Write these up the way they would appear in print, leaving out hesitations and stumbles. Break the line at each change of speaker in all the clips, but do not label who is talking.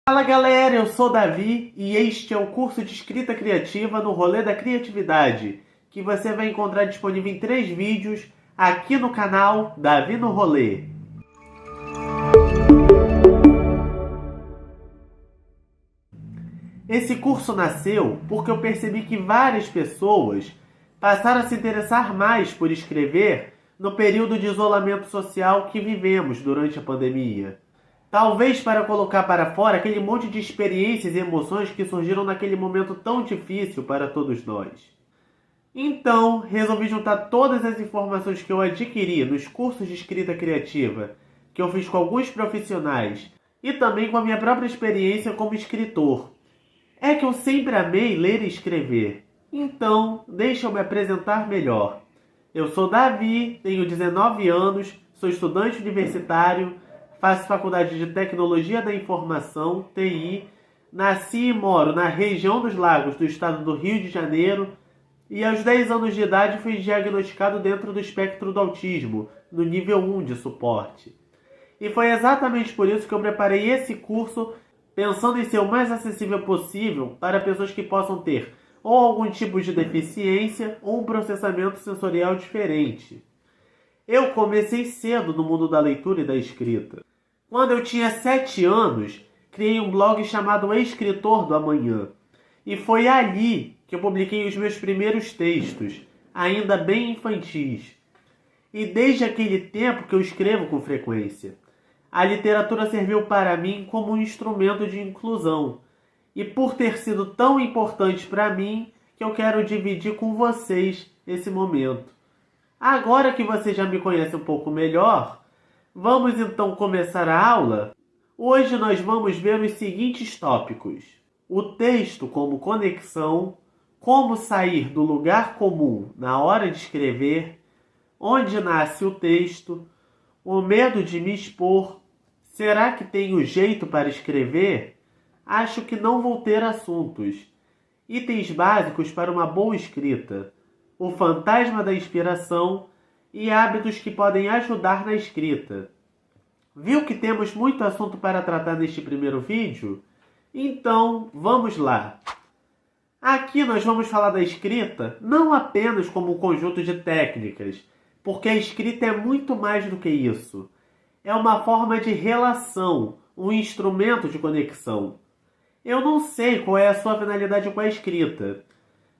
Fala galera, eu sou o Davi e este é o curso de escrita criativa no Rolê da Criatividade, que você vai encontrar disponível em 3 vídeos aqui no canal Davi no Rolê. Esse curso nasceu porque eu percebi que várias pessoas passaram a se interessar mais por escrever no período de isolamento social que vivemos durante a pandemia. Talvez para colocar para fora aquele monte de experiências e emoções que surgiram naquele momento tão difícil para todos nós. Então, resolvi juntar todas as informações que eu adquiri nos cursos de escrita criativa, que eu fiz com alguns profissionais, e também com a minha própria experiência como escritor. É que eu sempre amei ler e escrever. Então, deixa eu me apresentar melhor. Eu sou Davi, tenho 19 anos, sou estudante universitário, faço faculdade de Tecnologia da Informação, TI, nasci e moro na região dos Lagos do estado do Rio de Janeiro e aos 10 anos de idade fui diagnosticado dentro do espectro do autismo, no nível 1 de suporte. E foi exatamente por isso que eu preparei esse curso pensando em ser o mais acessível possível para pessoas que possam ter ou algum tipo de deficiência ou um processamento sensorial diferente. Eu comecei cedo no mundo da leitura e da escrita. Quando eu tinha 7 anos, criei um blog chamado Escritor do Amanhã. E foi ali que eu publiquei os meus primeiros textos, ainda bem infantis. E desde aquele tempo que eu escrevo com frequência. A literatura serviu para mim como um instrumento de inclusão. E por ter sido tão importante para mim, que eu quero dividir com vocês esse momento. Agora que você já me conhece um pouco melhor, vamos então começar a aula? Hoje nós vamos ver os seguintes tópicos: o texto como conexão, como sair do lugar comum na hora de escrever, onde nasce o texto, o medo de me expor, será que tenho jeito para escrever? Acho que não vou ter assuntos. Itens básicos para uma boa escrita, o fantasma da inspiração e hábitos que podem ajudar na escrita. Viu que temos muito assunto para tratar neste primeiro vídeo? Então, vamos lá! Aqui nós vamos falar da escrita não apenas como um conjunto de técnicas, porque a escrita é muito mais do que isso. É uma forma de relação, um instrumento de conexão. Eu não sei qual é a sua finalidade com a escrita.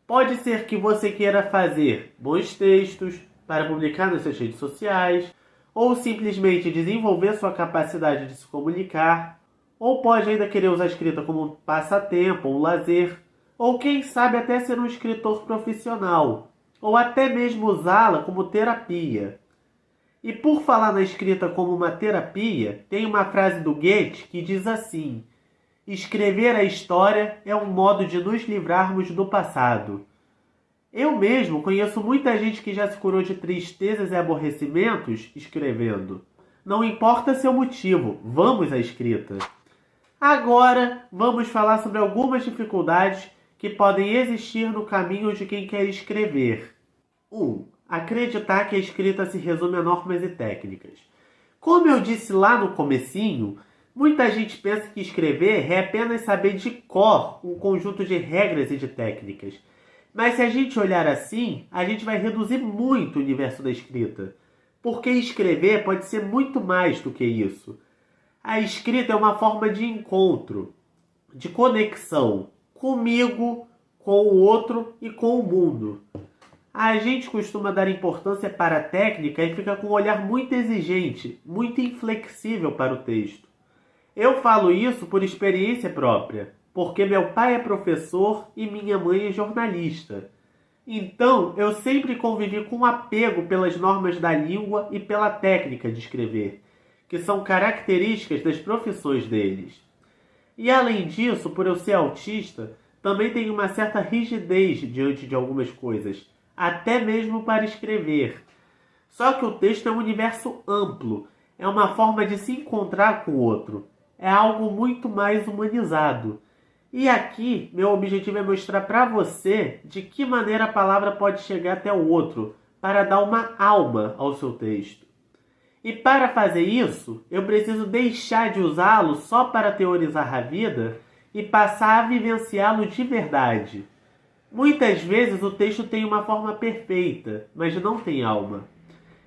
Pode ser que você queira fazer bons textos para publicar nas suas redes sociais, ou simplesmente desenvolver sua capacidade de se comunicar, ou pode ainda querer usar a escrita como um passatempo, um lazer, ou quem sabe até ser um escritor profissional, ou até mesmo usá-la como terapia. E por falar na escrita como uma terapia, tem uma frase do Goethe que diz assim: escrever a história é um modo de nos livrarmos do passado. Eu mesmo conheço muita gente que já se curou de tristezas e aborrecimentos escrevendo. Não importa seu motivo, vamos à escrita. Agora, vamos falar sobre algumas dificuldades que podem existir no caminho de quem quer escrever. 1. Acreditar que a escrita se resume a normas e técnicas. Como eu disse lá no comecinho, muita gente pensa que escrever é apenas saber de cor um conjunto de regras e de técnicas. Mas se a gente olhar assim, a gente vai reduzir muito o universo da escrita. Porque escrever pode ser muito mais do que isso. A escrita é uma forma de encontro, de conexão comigo, com o outro e com o mundo. A gente costuma dar importância para a técnica e fica com um olhar muito exigente, muito inflexível para o texto. Eu falo isso por experiência própria, porque meu pai é professor e minha mãe é jornalista. Então, eu sempre convivi com apego pelas normas da língua e pela técnica de escrever, que são características das profissões deles. E além disso, por eu ser autista, também tenho uma certa rigidez diante de algumas coisas, até mesmo para escrever. Só que o texto é um universo amplo, é uma forma de se encontrar com o outro, é algo muito mais humanizado. E aqui, meu objetivo é mostrar para você de que maneira a palavra pode chegar até o outro, para dar uma alma ao seu texto. E para fazer isso, eu preciso deixar de usá-lo só para teorizar a vida e passar a vivenciá-lo de verdade. Muitas vezes o texto tem uma forma perfeita, mas não tem alma.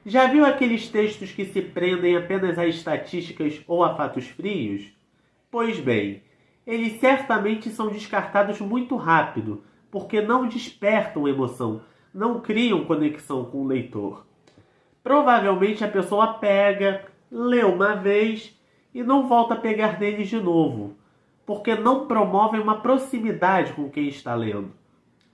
Já viu aqueles textos que se prendem apenas a estatísticas ou a fatos frios? Pois bem, eles certamente são descartados muito rápido, porque não despertam emoção, não criam conexão com o leitor. Provavelmente a pessoa pega, lê uma vez e não volta a pegar neles de novo, porque não promovem uma proximidade com quem está lendo.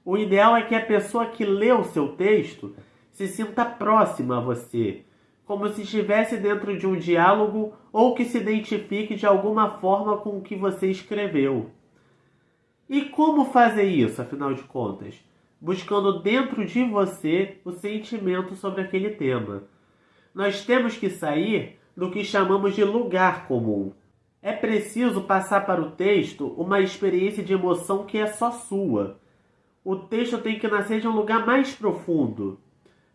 O ideal é que a pessoa que lê o seu texto se sinta próxima a você, como se estivesse dentro de um diálogo ou que se identifique de alguma forma com o que você escreveu. E como fazer isso, afinal de contas? Buscando dentro de você o sentimento sobre aquele tema. Nós temos que sair do que chamamos de lugar comum. É preciso passar para o texto uma experiência de emoção que é só sua. O texto tem que nascer de um lugar mais profundo.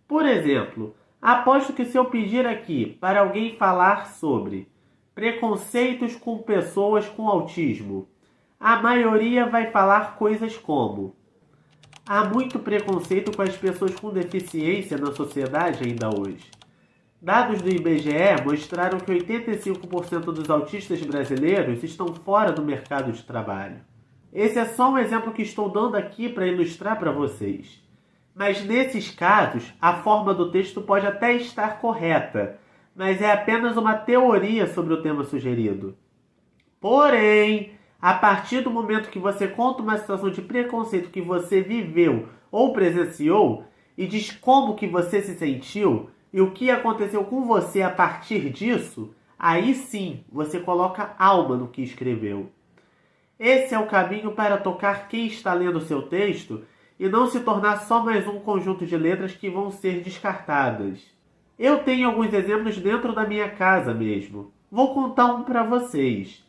Por exemplo, aposto que se eu pedir aqui para alguém falar sobre preconceitos com pessoas com autismo, a maioria vai falar coisas como: há muito preconceito com as pessoas com deficiência na sociedade ainda hoje. Dados do IBGE mostraram que 85% dos autistas brasileiros estão fora do mercado de trabalho. Esse é só um exemplo que estou dando aqui para ilustrar para vocês. Mas nesses casos, a forma do texto pode até estar correta, mas é apenas uma teoria sobre o tema sugerido. Porém, a partir do momento que você conta uma situação de preconceito que você viveu ou presenciou e diz como que você se sentiu e o que aconteceu com você a partir disso, aí sim você coloca alma no que escreveu. Esse é o caminho para tocar quem está lendo o seu texto e não se tornar só mais um conjunto de letras que vão ser descartadas. Eu tenho alguns exemplos dentro da minha casa mesmo. Vou contar um para vocês.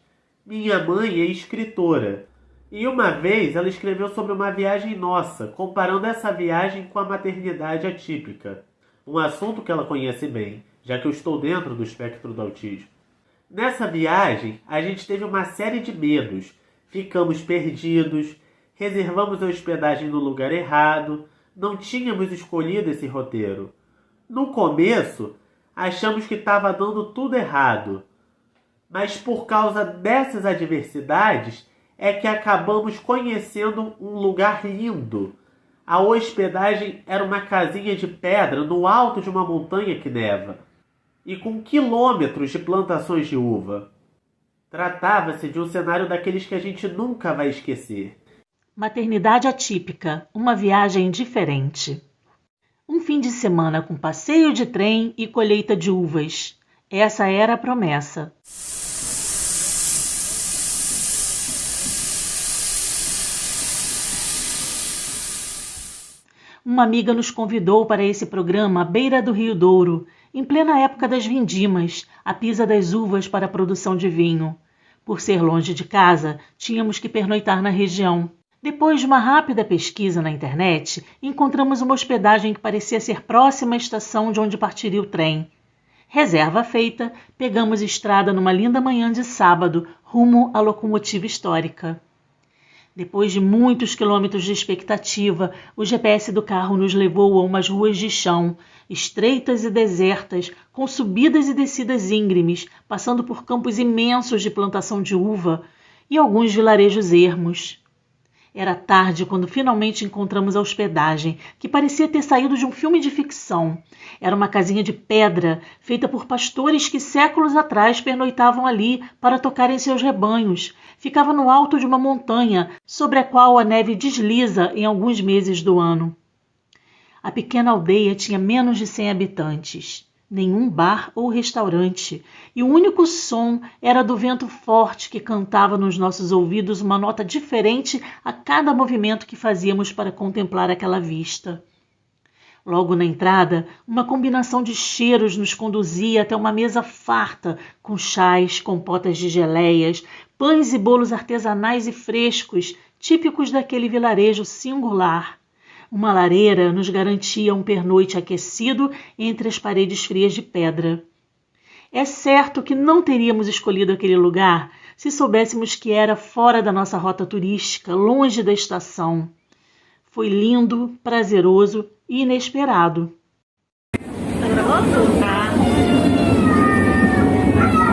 Minha mãe é escritora e uma vez ela escreveu sobre uma viagem nossa, comparando essa viagem com a maternidade atípica. Um assunto que ela conhece bem, já que eu estou dentro do espectro do autismo. Nessa viagem, a gente teve uma série de medos. Ficamos perdidos, reservamos a hospedagem no lugar errado, não tínhamos escolhido esse roteiro. No começo, achamos que estava dando tudo errado, mas por causa dessas adversidades é que acabamos conhecendo um lugar lindo. A hospedagem era uma casinha de pedra no alto de uma montanha que neva, e com quilômetros de plantações de uva. Tratava-se de um cenário daqueles que a gente nunca vai esquecer.
Maternidade atípica, uma viagem diferente. Um fim de semana com passeio de trem e colheita de uvas. Essa era a promessa. Uma amiga nos convidou para esse programa à beira do Rio Douro, em plena época das vindimas, a pisa das uvas para a produção de vinho. Por ser longe de casa, tínhamos que pernoitar na região. Depois de uma rápida pesquisa na internet, encontramos uma hospedagem que parecia ser próxima à estação de onde partiria o trem. Reserva feita, pegamos estrada numa linda manhã de sábado, rumo à locomotiva histórica. Depois de muitos quilômetros de expectativa, o GPS do carro nos levou a umas ruas de chão, estreitas e desertas, com subidas e descidas íngremes, passando por campos imensos de plantação de uva e alguns vilarejos ermos. Era tarde quando finalmente encontramos a hospedagem, que parecia ter saído de um filme de ficção. Era uma casinha de pedra, feita por pastores que séculos atrás pernoitavam ali para tocarem seus rebanhos. Ficava no alto de uma montanha, sobre a qual a neve desliza em alguns meses do ano. A pequena aldeia tinha menos de 100 habitantes. Nenhum bar ou restaurante, e o único som era do vento forte que cantava nos nossos ouvidos uma nota diferente a cada movimento que fazíamos para contemplar aquela vista. Logo na entrada, uma combinação de cheiros nos conduzia até uma mesa farta, com chás, compotas de geleias, pães e bolos artesanais e frescos, típicos daquele vilarejo singular. Uma lareira nos garantia um pernoite aquecido entre as paredes frias de pedra. É certo que não teríamos escolhido aquele lugar se soubéssemos que era fora da nossa rota turística, longe da estação. Foi lindo, prazeroso e inesperado. Tá gravando? Tá.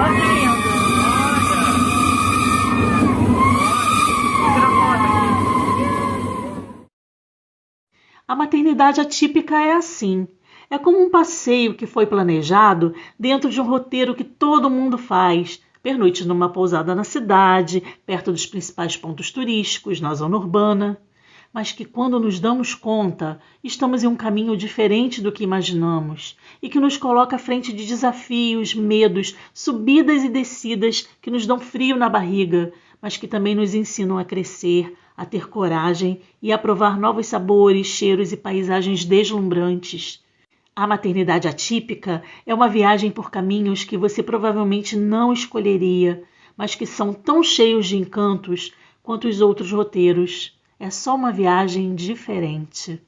Olha que lindo. A maternidade atípica é assim. É como um passeio que foi planejado dentro de um roteiro que todo mundo faz. Pernoite numa pousada na cidade, perto dos principais pontos turísticos, na zona urbana. Mas que quando nos damos conta, estamos em um caminho diferente do que imaginamos e que nos coloca à frente de desafios, medos, subidas e descidas que nos dão frio na barriga, mas que também nos ensinam a crescer, a ter coragem e a provar novos sabores, cheiros e paisagens deslumbrantes. A maternidade atípica é uma viagem por caminhos que você provavelmente não escolheria, mas que são tão cheios de encantos quanto os outros roteiros. É só uma viagem diferente.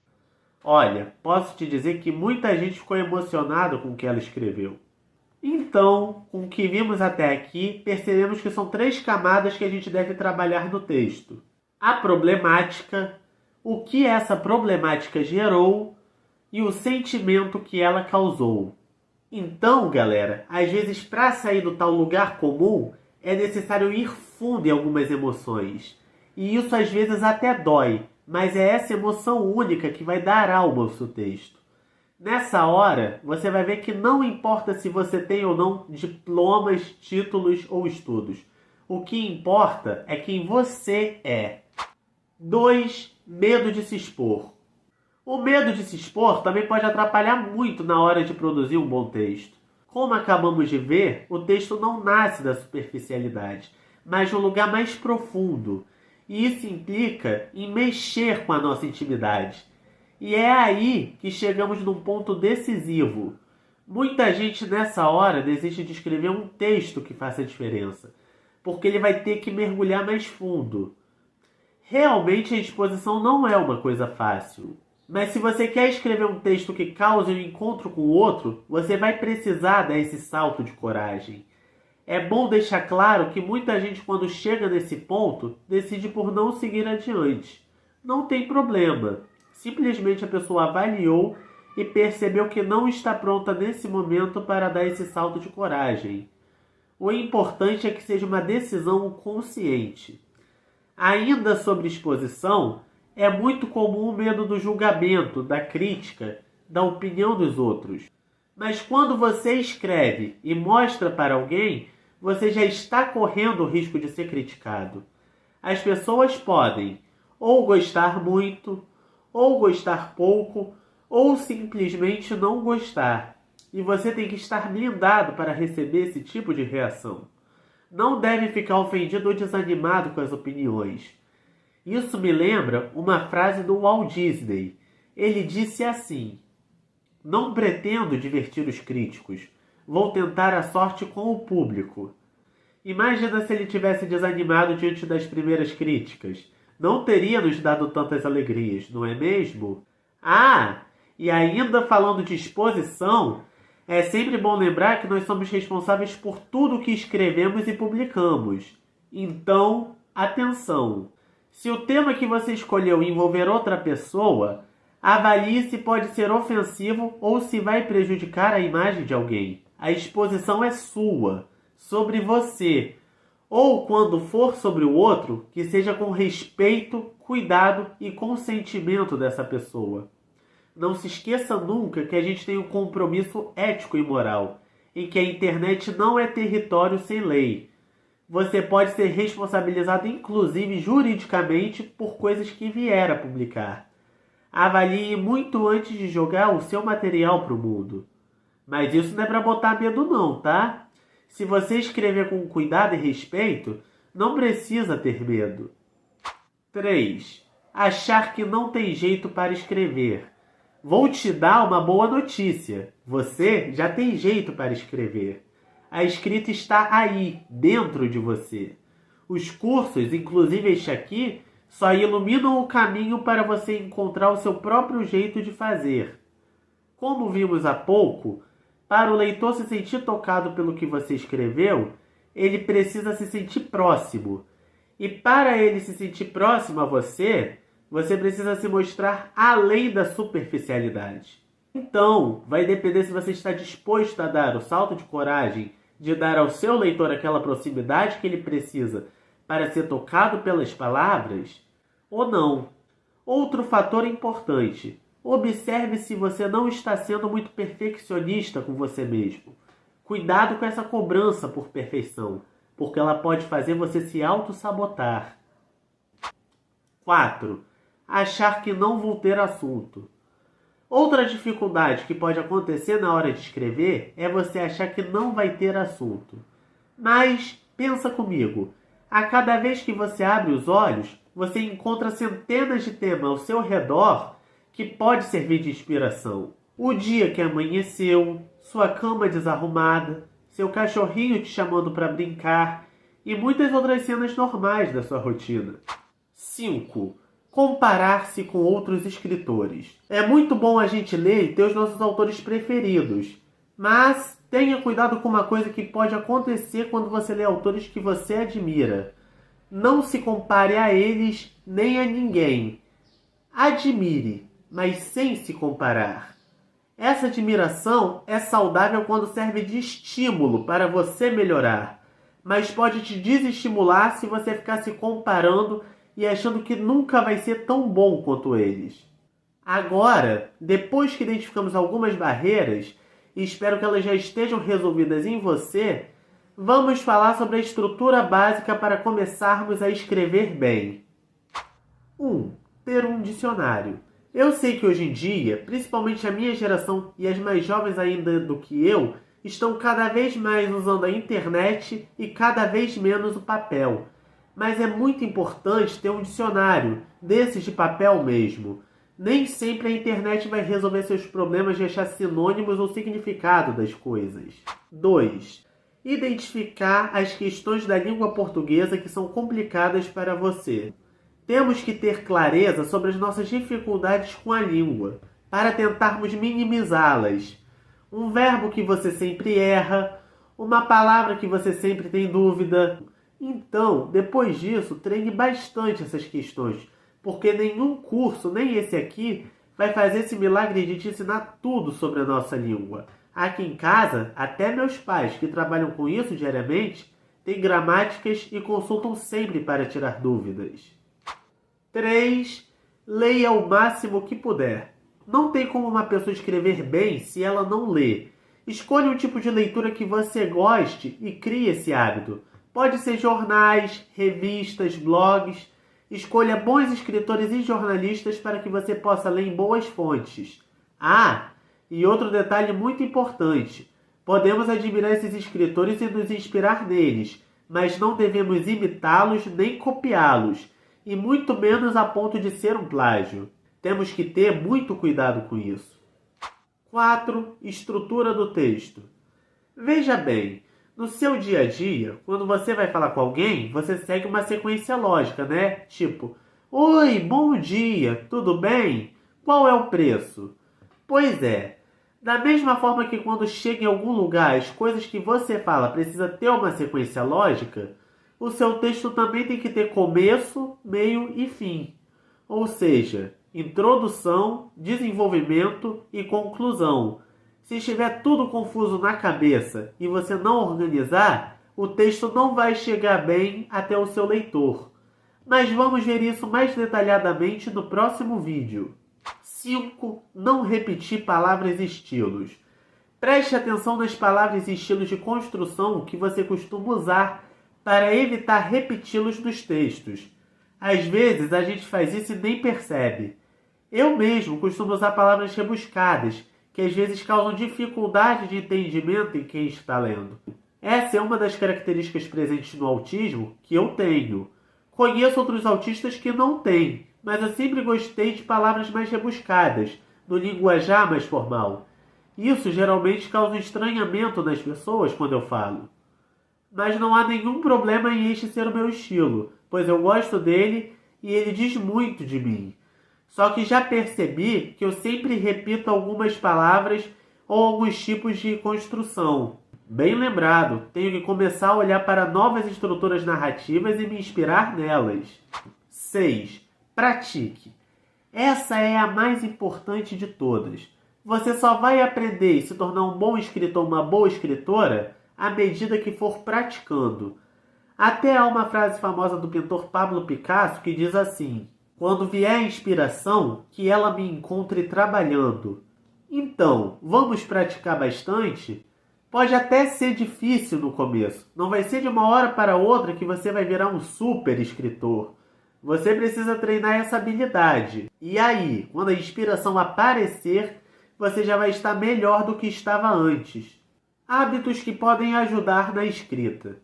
Olha, posso te dizer que muita gente ficou emocionada com o que ela escreveu. Então, com o que vimos até aqui, percebemos que são 3 camadas que a gente deve trabalhar no texto. A problemática, o que essa problemática gerou e o sentimento que ela causou. Então, galera, às vezes para sair do tal lugar comum, é necessário ir fundo em algumas emoções. E isso às vezes até dói, mas é essa emoção única que vai dar alma ao seu texto. Nessa hora, você vai ver que não importa se você tem ou não diplomas, títulos ou estudos. O que importa é quem você é. 2. Medo de se expor. O medo de se expor também pode atrapalhar muito na hora de produzir um bom texto. Como acabamos de ver, o texto não nasce da superficialidade, mas de um lugar mais profundo. E isso implica em mexer com a nossa intimidade. E é aí que chegamos num ponto decisivo. Muita gente nessa hora desiste de escrever um texto que faça diferença, porque ele vai ter que mergulhar mais fundo. Realmente a exposição não é uma coisa fácil. Mas se você quer escrever um texto que cause um encontro com o outro, você vai precisar dar esse salto de coragem. É bom deixar claro que muita gente, quando chega nesse ponto, decide por não seguir adiante. Não tem problema. Simplesmente a pessoa avaliou e percebeu que não está pronta nesse momento para dar esse salto de coragem. O importante é que seja uma decisão consciente. Ainda sobre exposição, é muito comum o medo do julgamento, da crítica, da opinião dos outros. Mas quando você escreve e mostra para alguém, você já está correndo o risco de ser criticado. As pessoas podem ou gostar muito, ou gostar pouco, ou simplesmente não gostar. E você tem que estar blindado para receber esse tipo de reação. Não deve ficar ofendido ou desanimado com as opiniões. Isso me lembra uma frase do Walt Disney. Ele disse assim: "Não pretendo divertir os críticos. Vou tentar a sorte com o público." Imagina se ele tivesse desanimado diante das primeiras críticas. Não teria nos dado tantas alegrias, não é mesmo? Ah, e ainda falando de exposição, é sempre bom lembrar que nós somos responsáveis por tudo que escrevemos e publicamos. Então, atenção! Se o tema que você escolheu envolver outra pessoa, avalie se pode ser ofensivo ou se vai prejudicar a imagem de alguém. A exposição é sua, sobre você. Ou, quando for sobre o outro, que seja com respeito, cuidado e consentimento dessa pessoa. Não se esqueça nunca que a gente tem um compromisso ético e moral, e que a internet não é território sem lei. Você pode ser responsabilizado, inclusive juridicamente, por coisas que vier a publicar. Avalie muito antes de jogar o seu material para o mundo. Mas isso não é para botar medo não, tá? Se você escrever com cuidado e respeito, não precisa ter medo. 3. Achar que não tem jeito para escrever. Vou te dar uma boa notícia. Você já tem jeito para escrever. A escrita está aí, dentro de você. Os cursos, inclusive este aqui, só iluminam o caminho para você encontrar o seu próprio jeito de fazer. Como vimos há pouco, Para o leitor se sentir tocado pelo que você escreveu, ele precisa se sentir próximo. E para ele se sentir próximo a você, você precisa se mostrar além da superficialidade. Então, vai depender se você está disposto a dar o salto de coragem de dar ao seu leitor aquela proximidade que ele precisa para ser tocado pelas palavras, ou não. Outro fator importante: observe se você não está sendo muito perfeccionista com você mesmo. Cuidado com essa cobrança por perfeição, porque ela pode fazer você se auto-sabotar. 4. Achar que não vou ter assunto. Outra dificuldade que pode acontecer na hora de escrever é você achar que não vai ter assunto. Mas, pensa comigo, a cada vez que você abre os olhos, você encontra centenas de temas ao seu redor que pode servir de inspiração. O dia que amanheceu, sua cama desarrumada, seu cachorrinho te chamando para brincar e muitas outras cenas normais da sua rotina. 5. Comparar-se com outros escritores. É muito bom a gente ler e ter os nossos autores preferidos, mas tenha cuidado com uma coisa que pode acontecer quando você lê autores que você admira. Não se compare a eles nem a ninguém. Admire, mas sem se comparar. Essa admiração é saudável quando serve de estímulo para você melhorar, mas pode te desestimular se você ficar se comparando e achando que nunca vai ser tão bom quanto eles. Agora, depois que identificamos algumas barreiras, e espero que elas já estejam resolvidas em você, vamos falar sobre a estrutura básica para começarmos a escrever bem. 1. Ter um dicionário. Eu sei que hoje em dia, principalmente a minha geração e as mais jovens ainda do que eu, estão cada vez mais usando a internet e cada vez menos o papel. Mas é muito importante ter um dicionário, desses de papel mesmo. Nem sempre a internet vai resolver seus problemas de achar sinônimos ou significado das coisas. 2. Identificar as questões da língua portuguesa que são complicadas para você. Temos que ter clareza sobre as nossas dificuldades com a língua, para tentarmos minimizá-las. Um verbo que você sempre erra, uma palavra que você sempre tem dúvida. Então, depois disso, treine bastante essas questões, porque nenhum curso, nem esse aqui, vai fazer esse milagre de te ensinar tudo sobre a nossa língua. Aqui em casa, até meus pais, que trabalham com isso diariamente, têm gramáticas e consultam sempre para tirar dúvidas. 3. Leia o máximo que puder. Não tem como uma pessoa escrever bem se ela não lê. Escolha um tipo de leitura que você goste e crie esse hábito. Pode ser jornais, revistas, blogs. Escolha bons escritores e jornalistas para que você possa ler em boas fontes. E outro detalhe muito importante. Podemos admirar esses escritores e nos inspirar neles, mas não devemos imitá-los nem copiá-los, e muito menos a ponto de ser um plágio. Temos que ter muito cuidado com isso. 4. Estrutura do texto. Veja bem, no seu dia a dia, quando você vai falar com alguém, você segue uma sequência lógica, né? Tipo, oi, bom dia, tudo bem? Qual é o preço? Pois é, da mesma forma que quando chega em algum lugar as coisas que você fala precisa ter uma sequência lógica, o seu texto também tem que ter começo, meio e fim. Ou seja, introdução, desenvolvimento e conclusão. Se estiver tudo confuso na cabeça e você não organizar, o texto não vai chegar bem até o seu leitor. Mas vamos ver isso mais detalhadamente no próximo vídeo. 5. Não repetir palavras e estilos. Preste atenção nas palavras e estilos de construção que você costuma usar para evitar repeti-los nos textos. Às vezes a gente faz isso e nem percebe. Eu mesmo costumo usar palavras rebuscadas, que às vezes causam dificuldade de entendimento em quem está lendo. Essa é uma das características presentes no autismo que eu tenho. Conheço outros autistas que não têm, mas eu sempre gostei de palavras mais rebuscadas, no linguajar mais formal. Isso geralmente causa um estranhamento nas pessoas quando eu falo. Mas não há nenhum problema em este ser o meu estilo, pois eu gosto dele e ele diz muito de mim. Só que já percebi que eu sempre repito algumas palavras ou alguns tipos de construção. Bem lembrado, tenho que começar a olhar para novas estruturas narrativas e me inspirar nelas. 6. Pratique. Essa é a mais importante de todas. Você só vai aprender e se tornar um bom escritor ou uma boa escritora à medida que for praticando. Até há uma frase famosa do pintor Pablo Picasso que diz assim: quando vier a inspiração, que ela me encontre trabalhando. Então, vamos praticar bastante? Pode até ser difícil no começo. Não vai ser de uma hora para outra que você vai virar um super escritor. Você precisa treinar essa habilidade. E aí, quando a inspiração aparecer, você já vai estar melhor do que estava antes. Hábitos que podem ajudar na escrita.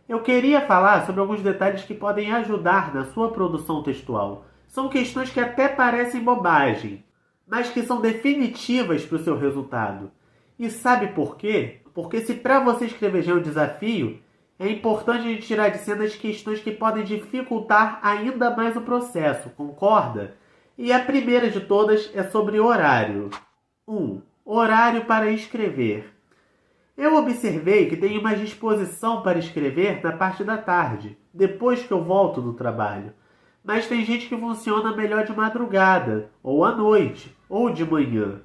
Eu queria falar sobre alguns detalhes que podem ajudar na sua produção textual. São questões que até parecem bobagem, mas que são definitivas para o seu resultado. E sabe por quê? Porque se para você escrever já é um desafio, é importante a gente tirar de cena as questões que podem dificultar ainda mais o processo, concorda? E a primeira de todas é sobre horário. 1. Horário para escrever. Eu observei que tenho mais disposição para escrever na parte da tarde, depois que eu volto do trabalho. Mas tem gente que funciona melhor de madrugada, ou à noite, ou de manhã.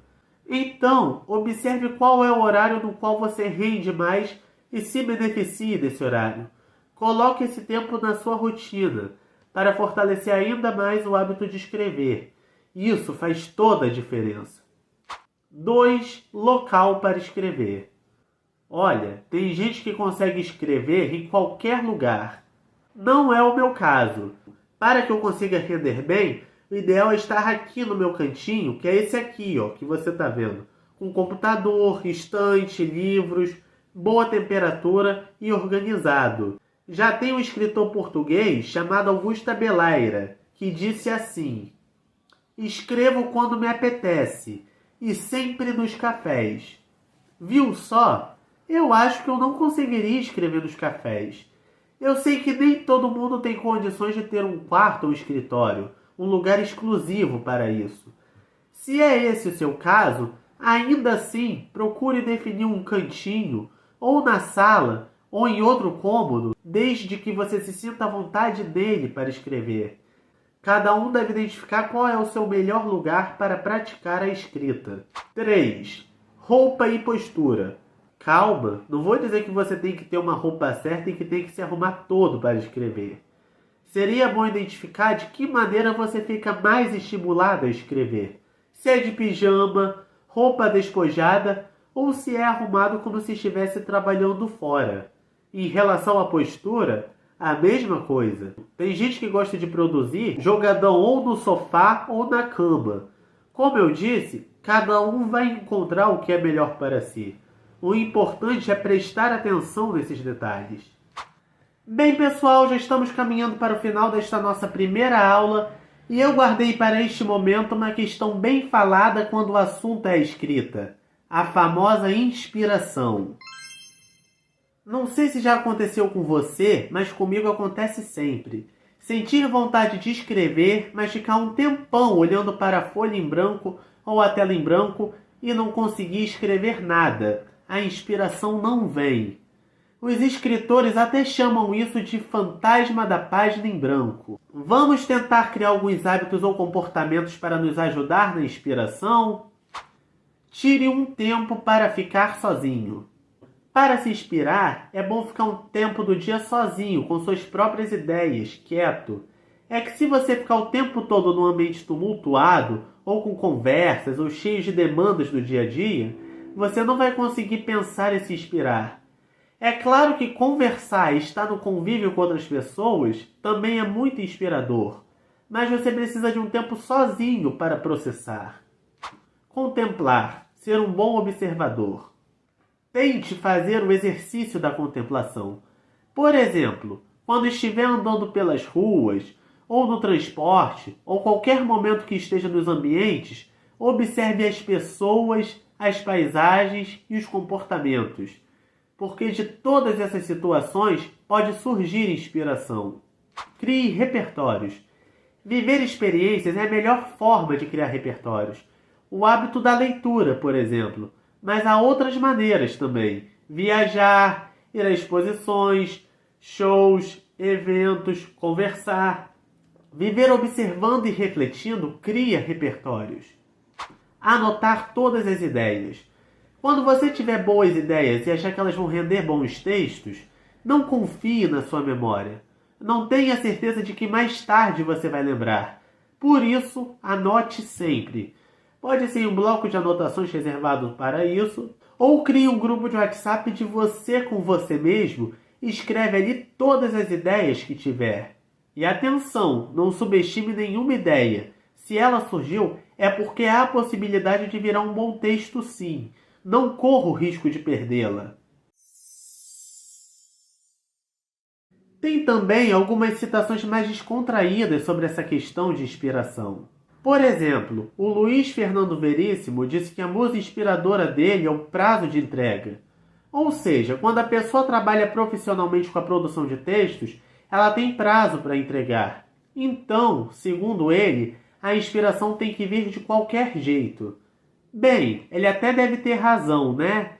Então, observe qual é o horário no qual você rende mais e se beneficie desse horário. Coloque esse tempo na sua rotina, para fortalecer ainda mais o hábito de escrever. Isso faz toda a diferença. 2. Local para escrever. Olha, tem gente que consegue escrever em qualquer lugar. Não é o meu caso. Para que eu consiga render bem, o ideal é estar aqui no meu cantinho, que é esse aqui, ó, que você está vendo. Com computador, estante, livros, boa temperatura e organizado. Já tem um escritor português chamado Augusto Abeleira, que disse assim: escrevo quando me apetece, e sempre nos cafés. Viu só? Eu acho que eu não conseguiria escrever nos cafés. Eu sei que nem todo mundo tem condições de ter um quarto ou escritório, um lugar exclusivo para isso. Se é esse o seu caso, ainda assim, procure definir um cantinho, ou na sala, ou em outro cômodo, desde que você se sinta à vontade nele para escrever. Cada um deve identificar qual é o seu melhor lugar para praticar a escrita. 3. Roupa e postura. Calma, não vou dizer que você tem que ter uma roupa certa e que tem que se arrumar todo para escrever. Seria bom identificar de que maneira você fica mais estimulado a escrever. Se é de pijama, roupa despojada ou se é arrumado como se estivesse trabalhando fora. Em relação à postura, a mesma coisa. Tem gente que gosta de produzir jogadão ou no sofá ou na cama. Como eu disse, cada um vai encontrar o que é melhor para si. O importante é prestar atenção nesses detalhes. Bem, pessoal, já estamos caminhando para o final desta nossa primeira aula e eu guardei para este momento uma questão bem falada quando o assunto é a escrita: a famosa inspiração. Não sei se já aconteceu com você, mas comigo acontece sempre. Sentir vontade de escrever, mas ficar um tempão olhando para a folha em branco ou a tela em branco e não conseguir escrever nada. A inspiração não vem. Os escritores até chamam isso de fantasma da página em branco. Vamos tentar criar alguns hábitos ou comportamentos para nos ajudar na inspiração? Tire um tempo para ficar sozinho. Para se inspirar, é bom ficar um tempo do dia sozinho, com suas próprias ideias, quieto. É que se você ficar o tempo todo num ambiente tumultuado, ou com conversas, ou cheio de demandas do dia a dia, você não vai conseguir pensar e se inspirar. É claro que conversar e estar no convívio com outras pessoas também é muito inspirador, mas você precisa de um tempo sozinho para processar. Contemplar, ser um bom observador. Tente fazer o exercício da contemplação. Por exemplo, quando estiver andando pelas ruas, ou no transporte, ou qualquer momento que esteja nos ambientes, observe as pessoas, as paisagens e os comportamentos, porque de todas essas situações pode surgir inspiração. Crie repertórios. Viver experiências é a melhor forma de criar repertórios. O hábito da leitura, por exemplo. Mas há outras maneiras também. Viajar, ir a exposições, shows, eventos, conversar. Viver observando e refletindo cria repertórios. Anotar todas as ideias. Quando você tiver boas ideias e achar que elas vão render bons textos, não confie na sua memória. Não tenha certeza de que mais tarde você vai lembrar. Por isso, anote sempre. Pode ser um bloco de anotações reservado para isso, ou crie um grupo de WhatsApp de você com você mesmo e escreve ali todas as ideias que tiver. E atenção, não subestime nenhuma ideia. Se ela surgiu, é porque há a possibilidade de virar um bom texto sim. Não corra o risco de perdê-la. Tem também algumas citações mais descontraídas sobre essa questão de inspiração. Por exemplo, o Luiz Fernando Veríssimo disse que a musa inspiradora dele é o prazo de entrega. Ou seja, quando a pessoa trabalha profissionalmente com a produção de textos, ela tem prazo para entregar. Então, segundo ele, a inspiração tem que vir de qualquer jeito. Bem, ele até deve ter razão, né?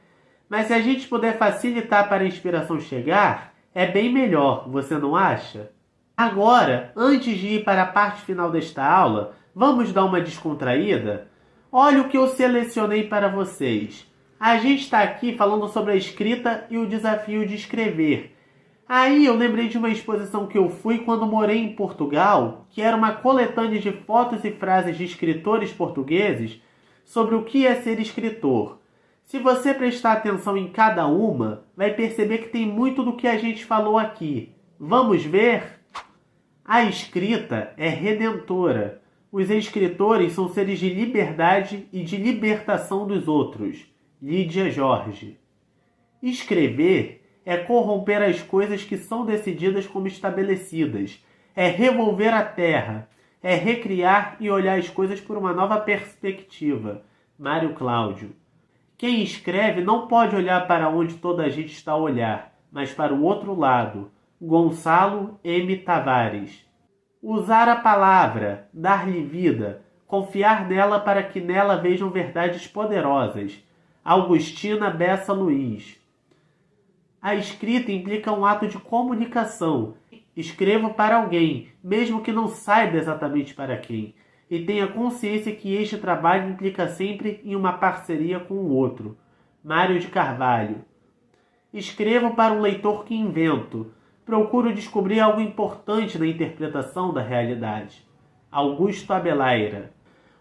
Mas se a gente puder facilitar para a inspiração chegar, é bem melhor, você não acha? Agora, antes de ir para a parte final desta aula, vamos dar uma descontraída? Olha o que eu selecionei para vocês. A gente está aqui falando sobre a escrita e o desafio de escrever. Aí eu lembrei de uma exposição que eu fui quando morei em Portugal, que era uma coletânea de fotos e frases de escritores portugueses sobre o que é ser escritor. Se você prestar atenção em cada uma, vai perceber que tem muito do que a gente falou aqui. Vamos ver? A escrita é redentora. Os escritores são seres de liberdade e de libertação dos outros. Lídia Jorge. Escrever é corromper as coisas que são decididas como estabelecidas. É revolver a terra. É recriar e olhar as coisas por uma nova perspectiva. Mário Cláudio. Quem escreve não pode olhar para onde toda a gente está a olhar, mas para o outro lado. Gonçalo M. Tavares. Usar a palavra, dar-lhe vida, confiar nela para que nela vejam verdades poderosas. Augustina Bessa Luiz. A escrita implica um ato de comunicação. Escrevo para alguém, mesmo que não saiba exatamente para quem, e tenha consciência que este trabalho implica sempre em uma parceria com o outro. Mário de Carvalho. Escrevo para um leitor que invento. Procuro descobrir algo importante na interpretação da realidade. Augusto Abelaira.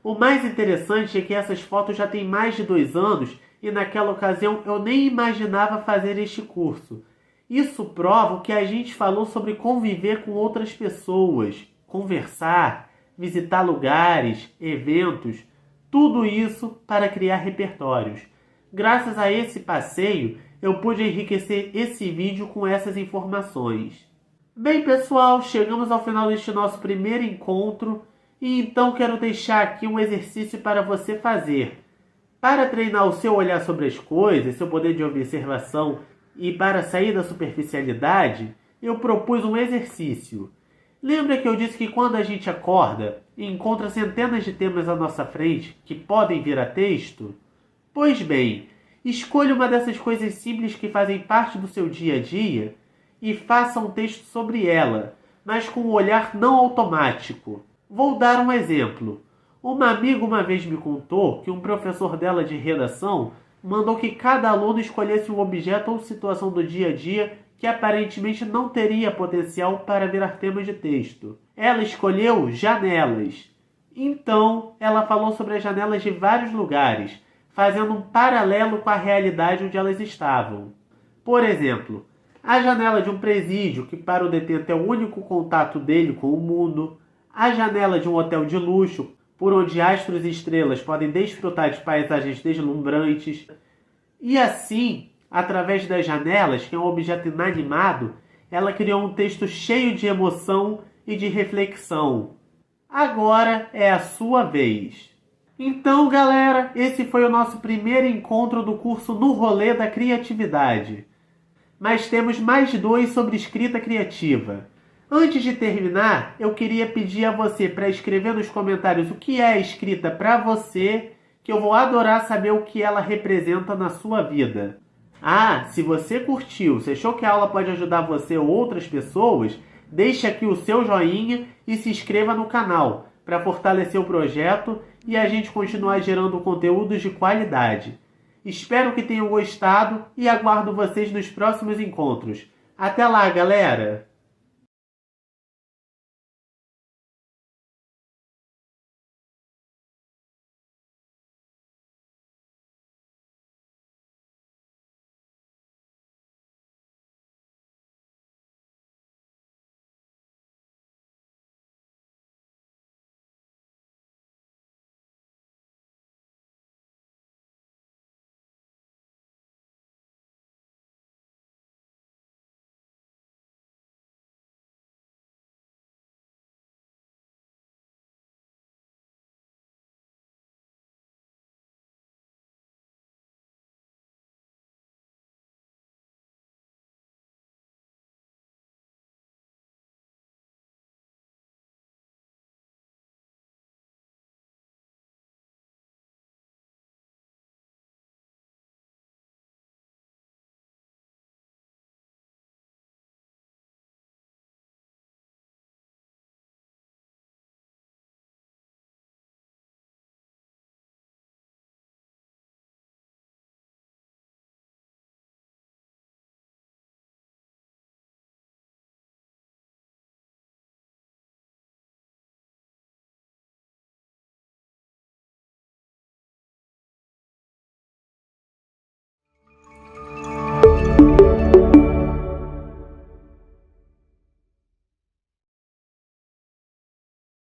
O mais interessante é que essas fotos já têm mais de 2 anos e naquela ocasião eu nem imaginava fazer este curso. Isso prova o que a gente falou sobre conviver com outras pessoas, conversar, visitar lugares, eventos, tudo isso para criar repertórios. Graças a esse passeio, eu pude enriquecer esse vídeo com essas informações. Bem, pessoal, chegamos ao final deste nosso primeiro encontro e então quero deixar aqui um exercício para você fazer. Para treinar o seu olhar sobre as coisas, seu poder de observação e para sair da superficialidade, eu propus um exercício. Lembra que eu disse que quando a gente acorda e encontra centenas de temas à nossa frente que podem vir a texto? Pois bem, escolha uma dessas coisas simples que fazem parte do seu dia a dia e faça um texto sobre ela, mas com um olhar não automático. Vou dar um exemplo. Uma amiga uma vez me contou que um professor dela de redação mandou que cada aluno escolhesse um objeto ou situação do dia a dia que aparentemente não teria potencial para virar tema de texto. Ela escolheu janelas. Então, ela falou sobre as janelas de vários lugares, fazendo um paralelo com a realidade onde elas estavam. Por exemplo, a janela de um presídio, que para o detento é o único contato dele com o mundo, a janela de um hotel de luxo, por onde astros e estrelas podem desfrutar de paisagens deslumbrantes. E assim, através das janelas, que é um objeto inanimado, ela criou um texto cheio de emoção e de reflexão. Agora é a sua vez. Então, galera, esse foi o nosso primeiro encontro do curso No Rolê da Criatividade. Mas temos mais 2 sobre escrita criativa. Antes de terminar, eu queria pedir a você para escrever nos comentários o que é a escrita para você, que eu vou adorar saber o que ela representa na sua vida. Ah, se você curtiu, se achou que a aula pode ajudar você ou outras pessoas, deixe aqui o seu joinha e se inscreva no canal para fortalecer o projeto e a gente continuar gerando conteúdos de qualidade. Espero que tenham gostado e aguardo vocês nos próximos encontros. Até lá, galera!